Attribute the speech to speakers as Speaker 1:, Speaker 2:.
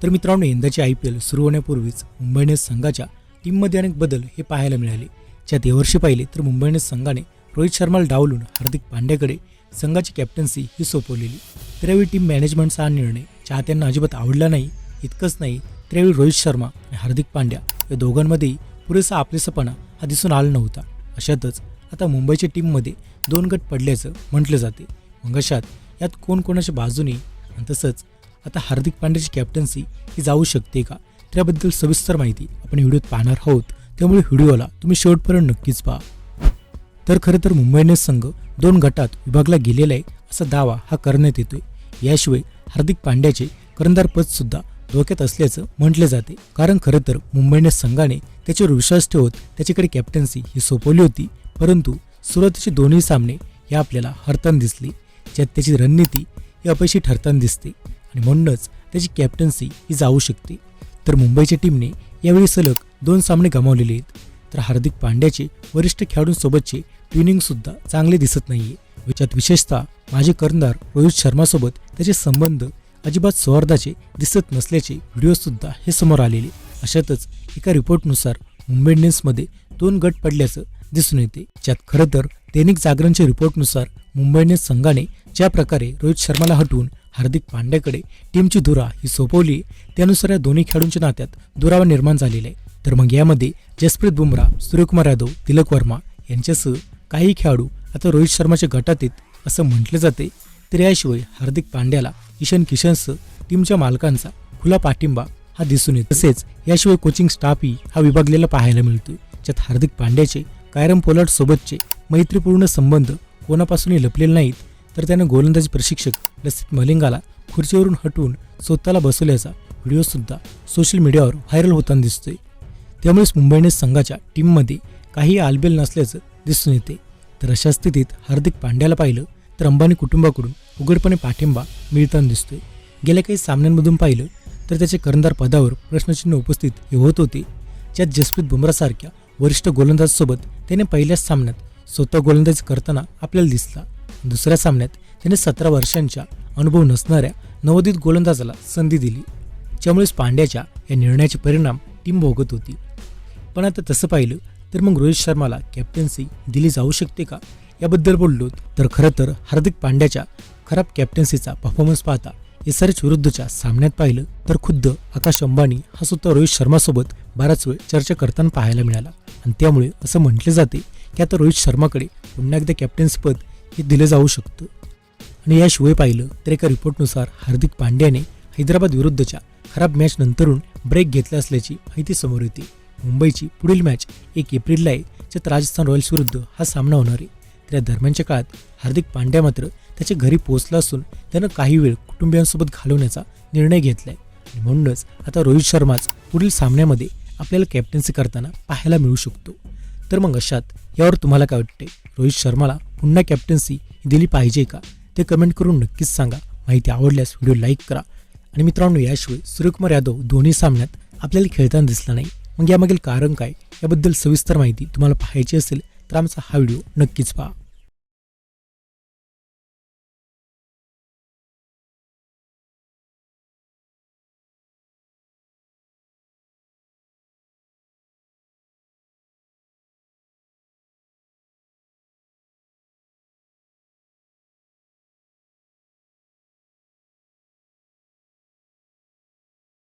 Speaker 1: तर मित्रांनो, यंदाची IPL सुरू होण्यापूर्वीच मुंबई इंडियन्स संघाच्या टीममध्ये अनेक बदल हे पाहायला मिळाले. ज्यात यावर्षी पाहिले तर मुंबई इंडियन्स संघाने रोहित शर्माला डावलून हार्दिक पांड्याकडे संघाची कॅप्टन्सी ही सोपवलेली. तर यावेळी टीम मॅनेजमेंटचा हा निर्णय चाहत्यांना अजिबात आवडला नाही. इतकंच नाही तर यावेळी रोहित शर्मा आणि हार्दिक पांड्या या दोघांमध्येही पुरेसा आपलेसपणा हा दिसून आला नव्हता. अशातच आता मुंबईच्या टीममध्ये 2 गट पडल्याचं म्हटलं जाते. मग अशात यात कोणाच्या बाजूने आणि तसंच आता हार्दिक पांड्याची कॅप्टन्सी ही जाऊ शकते का, त्याबद्दल सविस्तर माहिती आपण व्हिडिओत पाहणार आहोत. त्यामुळे व्हिडिओला तुम्ही शेवटपर्यंत नक्कीच पहा. तर खरं तर मुंबई इंडियन्स संघ 2 गटात विभागला गेलेला आहे असा दावा हा करण्यात येतोय. याशिवाय हार्दिक पांड्याचे कर्णधार पद सुद्धा धोक्यात असल्याचं म्हटलं जाते. कारण खरं तर मुंबई इंडियन्स संघाने त्याच्यावर विश्वास ठेवत त्याच्याकडे कॅप्टन्सी ही सोपवली होती. परंतु सुरुवातीचे दोन्ही सामने हे आपल्याला हरताना दिसले, ज्यात त्याची रणनीती ही अपयशी ठरताना दिसते आणि म्हणूनच त्याची कॅप्टन्सी ही जाऊ शकते. तर मुंबईच्या टीमने यावेळी सलग 2 सामने गमावलेले आहेत. तर हार्दिक पांड्याचे वरिष्ठ खेळाडूंसोबतचे ट्विनिंग सुद्धा चांगले दिसत नाहीये. ज्यात विशेषतः माजी कर्णधार रोहित शर्मासोबत त्याचे संबंध अजिबात सौहार्दाचे दिसत नसल्याचे व्हिडिओ सुद्धा हे समोर आलेले. अशातच एका रिपोर्टनुसार मुंबई इंडियन्समध्ये 2 गट पडल्याचं दिसून येते. ज्यात खरं तर दैनिक जागरणच्या रिपोर्टनुसार मुंबई इंडियन्स संघाने ज्या प्रकारे रोहित शर्माला हटवून हार्दिक पांड्याकडे टीमची धुरा ही सोपवली, त्यानुसार या दोन्ही खेळाडूंच्या नात्यात दुरावा निर्माण झालेला आहे. तर मग यामध्ये जसप्रीत बुमराह, सूर्यकुमार यादव, तिलक वर्मा यांच्यासह काही खेळाडू आता रोहित शर्माच्या गटात आहेत असं म्हटलं जाते. तर याशिवाय हार्दिक पांड्याला ईशान किशनसह टीमच्या मालकांचा खुला पाठिंबा हा दिसून येतो. तसेच याशिवाय कोचिंग स्टाफही हा विभागलेला पाहायला मिळतोय. ज्यात हार्दिक पांड्याचे कायरम पोलार्ड सोबतचे मैत्रीपूर्ण संबंध कोणापासूनही लपलेले नाहीत. तर त्याने गोलंदाजी प्रशिक्षक लसित मलिंगाला खुर्चीवरून हटवून स्वतःला बसवल्याचा व्हिडिओ सुद्धा सोशल मीडियावर व्हायरल होताना दिसतोय. त्यामुळेच मुंबई इंडियन्स संघाच्या टीममध्ये काही आलबेल नसल्याचं दिसून येते. तर अशा स्थितीत हार्दिक पांड्याला पाहिलं तर अंबानी कुटुंबाकडून उघडपणे पाठिंबा मिळताना दिसतोय. गेल्या काही सामन्यांमधून पाहिलं तर त्याचे कर्णधार पदावर प्रश्नचिन्ह उपस्थित हे होत होते. ज्यात जसप्रीत बुमराहसारख्या वरिष्ठ गोलंदाजासोबत त्याने पहिल्याच सामन्यात स्वतः गोलंदाजी करताना आपल्याला दिसला. दुसऱ्या सामन्यात त्याने 17 वर्षांच्या अनुभव नसणाऱ्या नवोदित गोलंदाजाला संधी दिली, ज्यामुळेच पांड्याच्या या निर्णयाचे परिणाम टीम भोगत होती. पण आता तसं पाहिलं तर मग रोहित शर्माला कॅप्टन्सी दिली जाऊ शकते का, याबद्दल बोललो तर खरं तर हार्दिक पांड्याच्या खराब कॅप्टन्सीचा परफॉर्मन्स पाहता SRH विरुद्धच्या सामन्यात पाहिलं तर खुद्द आकाश अंबानी हा सुद्धा रोहित शर्मासोबत बराच वेळ चर्चा करताना पाहायला मिळाला. आणि त्यामुळे असं म्हटलं जाते की आता रोहित शर्माकडे पुन्हा एकदा कॅप्टन्सी पद हे दिलं जाऊ शकतं. आणि याशिवाय पाहिलं तर एका रिपोर्टनुसार हार्दिक पांड्याने हैदराबाद विरुद्धच्या खराब मॅच नंतरून ब्रेक घेतला असल्याची माहिती समोर येते. मुंबईची पुढील मॅच 1 एप्रिलला आहे, ज्यात राजस्थान रॉयल्स विरुद्ध हा सामना होणार आहे. त्या दरम्यानच्या काळात हार्दिक पांड्या मात्र त्याच्या घरी पोहोचला असून त्यानं काही वेळ कुटुंबियांसोबत घालवण्याचा निर्णय घेतलाय. आणि म्हणूनच आता रोहित शर्माच पुढील सामन्यामध्ये आपल्याला कॅप्टन्सी करताना पाहायला मिळू शकतो. तर मग अशात यावर तुम्हाला काय वाटते, रोहित शर्माला पुन्हा कॅप्टन्सी दिली पाहिजे का, ते कमेंट करून नक्कीच सांगा. माहिती आवडल्यास व्हिडिओ लाईक करा. आणि मित्रांनो, याशिवाय सूर्यकुमार यादव दोन्ही सामन्यात आपल्याला खेळताना दिसला नाही. मग यामागील कारण काय, याबद्दल सविस्तर माहिती तुम्हाला पाहायची असेल तर आमचा हा व्हिडिओ नक्कीच पहा.